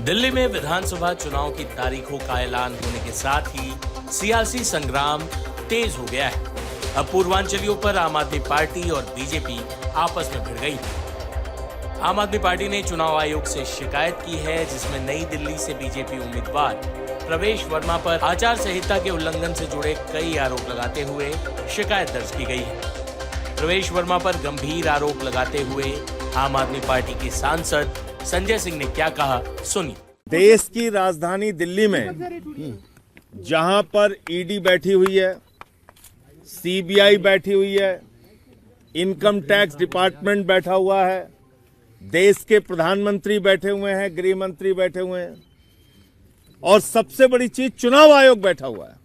दिल्ली में विधानसभा चुनाव की तारीखों का ऐलान होने के साथ ही सियासी संग्राम तेज हो गया है। अब पूर्वांचलियों पर आम आदमी पार्टी और बीजेपी आपस में भिड़ गई है। आम आदमी पार्टी ने चुनाव आयोग से शिकायत की है, जिसमें नई दिल्ली से बीजेपी उम्मीदवार प्रवेश वर्मा पर आचार संहिता के उल्लंघन से जुड़े कई आरोप लगाते हुए शिकायत दर्ज की गई है। प्रवेश वर्मा पर गंभीर आरोप लगाते हुए आम आदमी पार्टी के सांसद संजय सिंह ने क्या कहा, सुनिए। देश की राजधानी दिल्ली में जहां पर ईडी बैठी हुई है, सीबीआई बैठी हुई है, इनकम टैक्स डिपार्टमेंट बैठा हुआ है, देश के प्रधानमंत्री बैठे हुए हैं, गृह मंत्री बैठे हुए हैं और सबसे बड़ी चीज चुनाव आयोग बैठा हुआ है।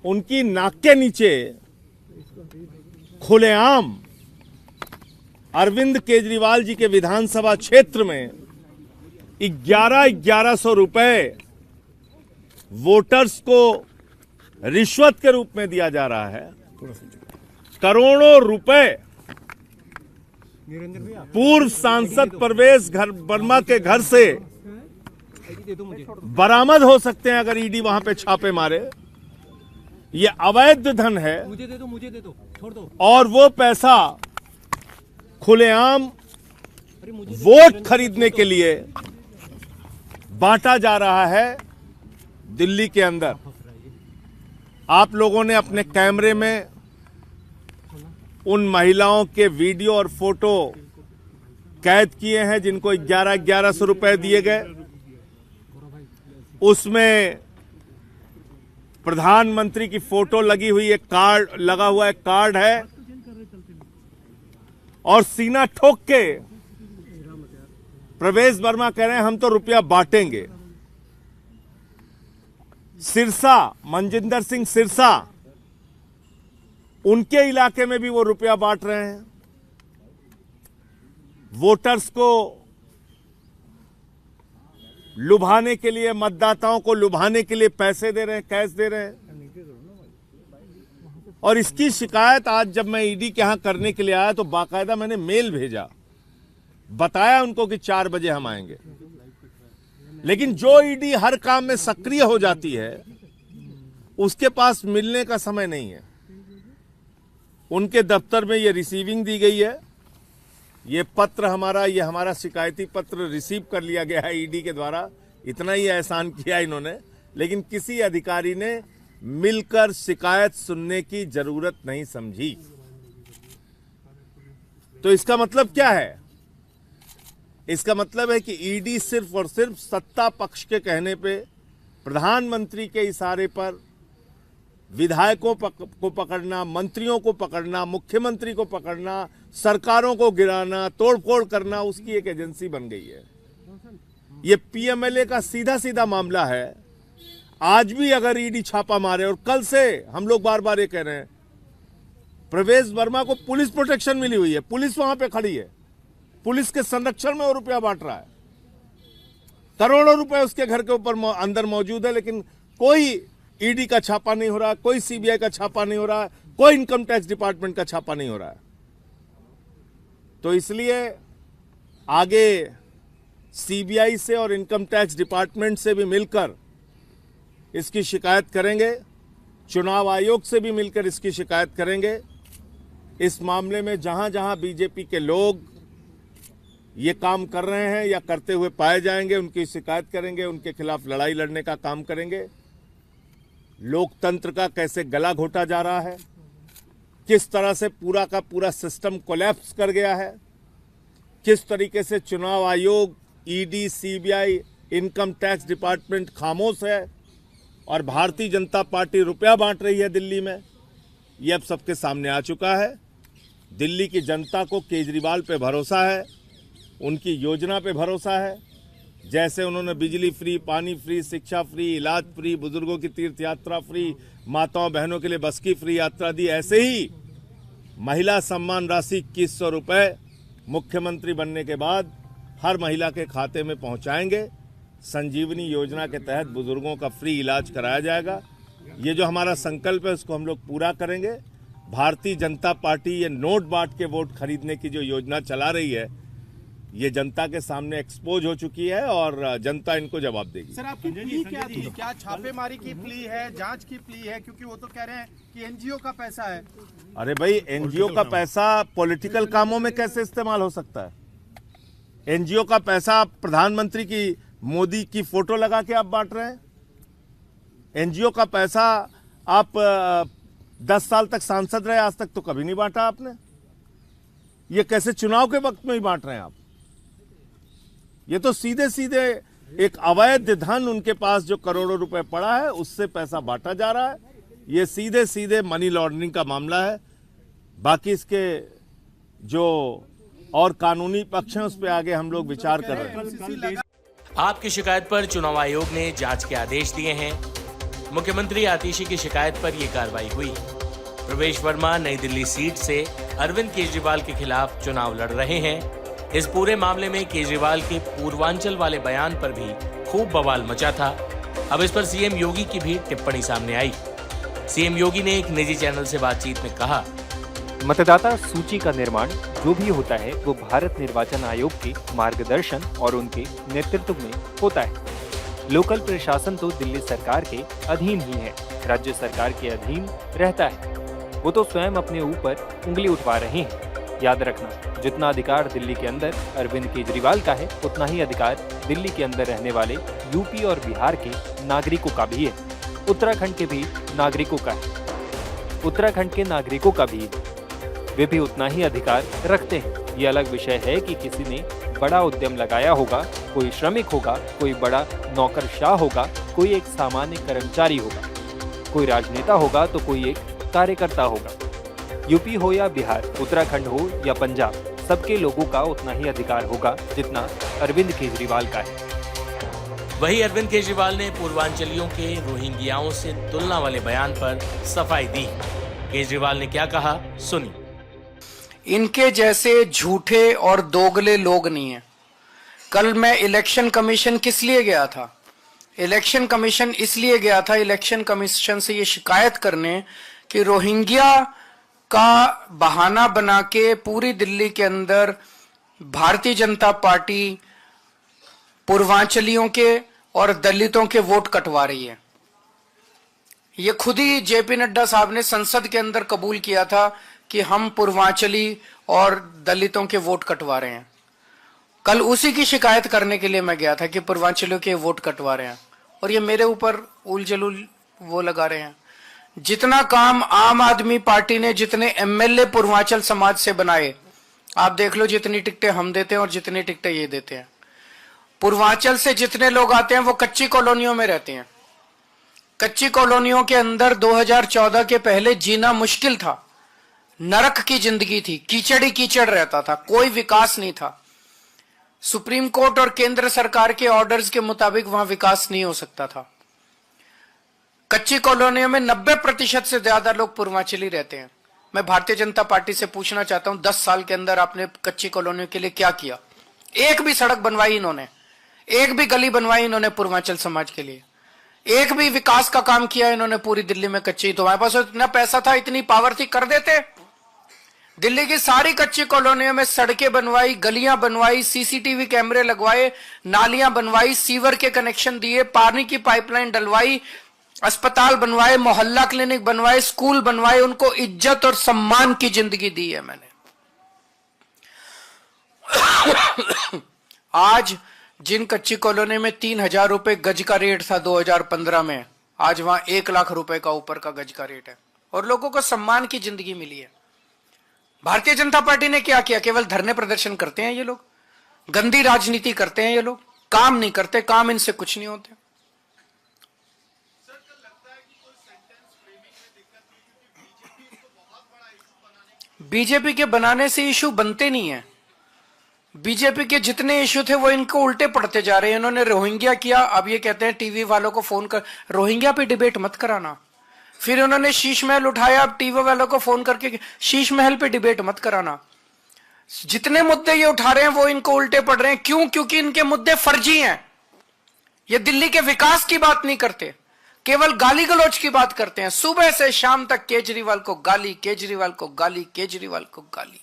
उनकी नाक के नीचे खुलेआम अरविंद केजरीवाल जी के विधानसभा क्षेत्र में 1100 रुपए वोटर्स को रिश्वत के रूप में दिया जा रहा है। करोड़ों रुपए पूर्व सांसद प्रवेश वर्मा के घर से बरामद हो सकते हैं अगर ईडी वहां पे छापे मारे। ये अवैध धन है। मुझे दे दो, छोड़ दो। और वो पैसा खुलेआम वोट खरीदने के लिए बांटा जा रहा है दिल्ली के अंदर। आप लोगों ने अपने कैमरे में उन महिलाओं के वीडियो और फोटो कैद किए हैं जिनको 1100 रुपए दिए गए। उसमें प्रधानमंत्री की फोटो लगी हुई एक कार्ड लगा हुआ एक कार्ड है और सीना ठोक के प्रवेश वर्मा कह रहे हैं हम तो रुपया बांटेंगे। सिरसा, मनजिंदर सिंह सिरसा, उनके इलाके में भी वो रुपया बांट रहे हैं। वोटर्स को लुभाने के लिए, मतदाताओं को लुभाने के लिए पैसे दे रहे हैं, कैश दे रहे हैं। और इसकी शिकायत आज जब मैं ईडी के यहां करने के लिए आया तो बाकायदा मैंने मेल भेजा, बताया उनको कि 4 बजे हम आएंगे। लेकिन जो ईडी हर काम में सक्रिय हो जाती है उसके पास मिलने का समय नहीं है। उनके दफ्तर में ये रिसीविंग दी गई है। ये पत्र हमारा शिकायती पत्र रिसीव कर लिया गया है ईडी के द्वारा। इतना ही एहसान किया इन्होंने, लेकिन किसी अधिकारी ने मिलकर शिकायत सुनने की जरूरत नहीं समझी। तो इसका मतलब क्या है? इसका मतलब है कि ईडी सिर्फ और सिर्फ सत्ता पक्ष के कहने पे, प्रधानमंत्री के इशारे पर विधायकों को पकड़ना, मंत्रियों को पकड़ना, मुख्यमंत्री को पकड़ना, सरकारों को गिराना, तोड़फोड़ करना, उसकी एक एजेंसी बन गई है। ये पीएमएलए का सीधा सीधा मामला है। आज भी अगर ईडी छापा मारे, और कल से हम लोग बार बार ये कह रहे हैं, प्रवेश वर्मा को पुलिस प्रोटेक्शन मिली हुई है, पुलिस वहां पे खड़ी है, पुलिस के संरक्षण में वो रुपया बांट रहा है। करोड़ों रुपए उसके घर के ऊपर अंदर मौजूद है, लेकिन कोई ईडी का छापा नहीं हो रहा, कोई सीबीआई का छापा नहीं हो रहा, कोई इनकम टैक्स डिपार्टमेंट का छापा नहीं हो रहा है। तो इसलिए आगे सीबीआई से और इनकम टैक्स डिपार्टमेंट से भी मिलकर इसकी शिकायत करेंगे, चुनाव आयोग से भी मिलकर इसकी शिकायत करेंगे। इस मामले में जहां जहां बीजेपी के लोग ये काम कर रहे हैं या करते हुए पाए जाएंगे, उनकी शिकायत करेंगे, उनके खिलाफ लड़ाई लड़ने का काम करेंगे। लोकतंत्र का कैसे गला घोटा जा रहा है, किस तरह से पूरा का पूरा सिस्टम कोलैप्स कर गया है, किस तरीके से चुनाव आयोग, ED, CBI, income tax department खामोश है और भारतीय जनता पार्टी रुपया बांट रही है दिल्ली में, ये अब सबके सामने आ चुका है। दिल्ली की जनता को केजरीवाल पे भरोसा है, उनकी योजना पे भरोसा है। जैसे उन्होंने बिजली फ्री, पानी फ्री, शिक्षा फ्री, इलाज फ्री, बुजुर्गों की तीर्थ यात्रा फ्री, माताओं बहनों के लिए बस की फ्री यात्रा दी, ऐसे ही महिला सम्मान राशि 2100 रुपए मुख्यमंत्री बनने के बाद हर महिला के खाते में पहुंचाएंगे। संजीवनी योजना के तहत बुजुर्गों का फ्री इलाज कराया जाएगा। ये जो हमारा संकल्प है उसको हम लोग पूरा करेंगे। भारतीय जनता पार्टी ये नोट बांट के वोट खरीदने की जो योजना चला रही है, ये जनता के सामने एक्सपोज हो चुकी है और जनता इनको जवाब देगी। सर आपकी प्ली क्या थी? क्या छापेमारी की प्ली है, जांच की प्ली है? क्योंकि वो तो कह रहे हैं कि एनजीओ का पैसा है। अरे भाई, एनजीओ का पैसा पॉलिटिकल कामों में कैसे इस्तेमाल हो सकता है? एनजीओ का पैसा आप प्रधानमंत्री की, मोदी की फोटो लगा के आप बांट रहे हैं। एनजीओ का पैसा आप 10 साल तक सांसद रहे, आज तक तो कभी नहीं बांटा आपने। ये कैसे चुनाव के वक्त में ही बांट रहे हैं आप? ये तो सीधे सीधे एक अवैध धन उनके पास जो करोड़ों रुपए पड़ा है उससे पैसा बांटा जा रहा है। ये सीधे सीधे मनी लॉन्ड्रिंग का मामला है। बाकी इसके जो और कानूनी पक्ष हैं उस पर आगे हम लोग विचार कर रहे हैं। आपकी शिकायत पर चुनाव आयोग ने जांच के आदेश दिए हैं। मुख्यमंत्री आतिशी की शिकायत पर यह कार्रवाई हुई। प्रवेश वर्मा नई दिल्ली सीट से अरविंद केजरीवाल के खिलाफ चुनाव लड़ रहे हैं। इस पूरे मामले में केजरीवाल के पूर्वांचल वाले बयान पर भी खूब बवाल मचा था। अब इस पर सीएम योगी की भी टिप्पणी सामने आई। सीएम योगी ने एक निजी चैनल से बातचीत में कहा, मतदाता सूची का निर्माण जो भी होता है वो भारत निर्वाचन आयोग के मार्गदर्शन और उनके नेतृत्व में होता है। लोकल प्रशासन तो दिल्ली सरकार के अधीन ही है, राज्य सरकार के अधीन रहता है। वो तो स्वयं अपने ऊपर उंगली उठवा रहे हैं। याद रखना, जितना अधिकार दिल्ली के अंदर अरविंद केजरीवाल का है, उतना ही अधिकार दिल्ली के अंदर रहने वाले यूपी और बिहार के नागरिकों का भी है। उत्तराखंड के भी नागरिकों का है, उत्तराखंड के नागरिकों का भी है। वे भी उतना ही अधिकार रखते हैं। ये अलग विषय है कि किसी ने बड़ा उद्यम लगाया होगा, कोई श्रमिक होगा, कोई बड़ा नौकरशाह होगा, कोई एक सामान्य कर्मचारी होगा, कोई राजनेता होगा तो कोई एक कार्यकर्ता होगा। यूपी हो या बिहार, उत्तराखंड हो या पंजाब, सबके लोगों का उतना ही अधिकार होगा जितना अरविंद केजरीवाल का है। वहीं अरविंद केजरीवाल ने पूर्वांचलियों के रोहिंग्याओं से तुलना वाले बयान पर सफाई दी। केजरीवाल ने क्या कहा, सुनिए। इनके जैसे झूठे और दोगले लोग नहीं है। कल मैं इलेक्शन कमीशन किस लिए गया था? इलेक्शन कमीशन इसलिए गया था, इलेक्शन कमीशन से ये शिकायत करने कि रोहिंग्या का बहाना बना के पूरी दिल्ली के अंदर भारतीय जनता पार्टी पूर्वांचलियों के और दलितों के वोट कटवा रही है। ये खुद ही जेपी नड्डा साहब ने संसद के अंदर कबूल किया था कि हम पूर्वांचली और दलितों के वोट कटवा रहे हैं। कल उसी की शिकायत करने के लिए मैं गया था कि पूर्वांचलियों के वोट कटवा रहे हैं और ये मेरे ऊपर उलझुल वो लगा रहे हैं। जितना काम आम आदमी पार्टी ने जितने एमएलए पूर्वांचल समाज से बनाए, आप देख लो जितनी टिकटें हम देते हैं और जितनी टिकटें ये देते हैं। पूर्वांचल से जितने लोग आते हैं वो कच्ची कॉलोनियों में रहते हैं। कच्ची कॉलोनियों के अंदर 2014 के पहले जीना मुश्किल था, नरक की जिंदगी थी, कीचड़ ही कीचड़ रहता था, कोई विकास नहीं था। सुप्रीम कोर्ट और केंद्र सरकार के ऑर्डर्स के मुताबिक वहां विकास नहीं हो सकता था। कच्ची कॉलोनियों में 90% से ज्यादा लोग पूर्वांचली रहते हैं। मैं भारतीय जनता पार्टी से पूछना चाहता हूं, 10 साल के अंदर आपने कच्ची कॉलोनियों के लिए क्या किया? एक भी सड़क बनवाई इन्होंने, एक भी गली बनवाई इन्होंने पूर्वांचल समाज के लिए, एक भी विकास का काम किया इन्होंने पूरी दिल्ली में? कच्ची, तो हमारे पास इतना पैसा था, इतनी पावर थी, कर देते। दिल्ली की सारी कच्ची कॉलोनियों में सड़कें बनवाई, गलियां बनवाई, सीसीटीवी कैमरे लगवाए, नालियां बनवाई, सीवर के कनेक्शन दिए, पानी की पाइपलाइन डलवाई, अस्पताल बनवाए, मोहल्ला क्लिनिक बनवाए, स्कूल बनवाए, उनको इज्जत और सम्मान की जिंदगी दी है मैंने। आज जिन कच्ची कॉलोनी में 3,000 रुपए गज का रेट था 2015 में, आज वहां 1 लाख रुपए का ऊपर का गज का रेट है और लोगों को सम्मान की जिंदगी मिली है। भारतीय जनता पार्टी ने क्या किया? केवल धरने प्रदर्शन करते हैं ये लोग, गंदी राजनीति करते हैं ये लोग, काम नहीं करते, काम इनसे कुछ नहीं होते। बीजेपी के बनाने से इशू बनते नहीं है। बीजेपी के जितने इशू थे वो इनको उल्टे पड़ते जा रहे हैं। इन्होंने रोहिंग्या किया, अब ये कहते हैं टीवी वालों को फोन कर रोहिंग्या पे डिबेट मत कराना। फिर उन्होंने शीश महल उठाया, अब टीवी वालों को फोन करके शीश महल पे डिबेट मत कराना। जितने मुद्दे ये उठा रहे हैं वो इनको उल्टे पड़ रहे हैं। क्यों? क्योंकि इनके मुद्दे फर्जी हैं। ये दिल्ली के विकास की बात नहीं करते, केवल गाली गलौज की बात करते हैं। सुबह से शाम तक केजरीवाल को गाली, केजरीवाल को गाली, केजरीवाल को गाली।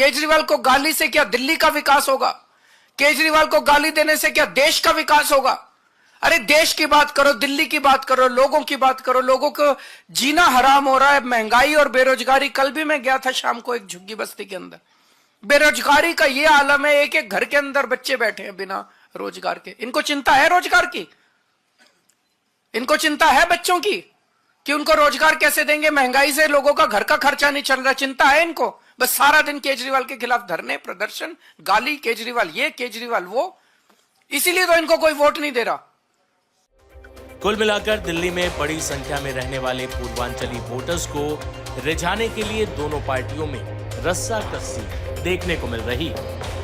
केजरीवाल को गाली से क्या दिल्ली का विकास होगा? केजरीवाल को गाली देने से क्या देश का विकास होगा? अरे देश की बात करो, दिल्ली की बात करो, लोगों की बात करो। लोगों को जीना हराम हो रहा है, महंगाई और बेरोजगारी। कल भी मैं गया था शाम को एक झुग्गी बस्ती के अंदर, बेरोजगारी का ये आलम है, एक एक घर के अंदर बच्चे बैठे हैं बिना रोजगार के। इनको चिंता है रोजगार की? इनको चिंता है बच्चों की कि उनको रोजगार कैसे देंगे? महंगाई से लोगों का घर का खर्चा नहीं चल रहा, चिंता है इनको? बस सारा दिन केजरीवाल के खिलाफ धरने, प्रदर्शन, गाली, केजरीवाल ये, केजरीवाल वो। इसीलिए तो इनको कोई वोट नहीं दे रहा। कुल मिलाकर दिल्ली में बड़ी संख्या में रहने वाले पूर्वांचली वोटर्स को रिझाने के लिए दोनों पार्टियों में रस्साकसी देखने को मिल रही है।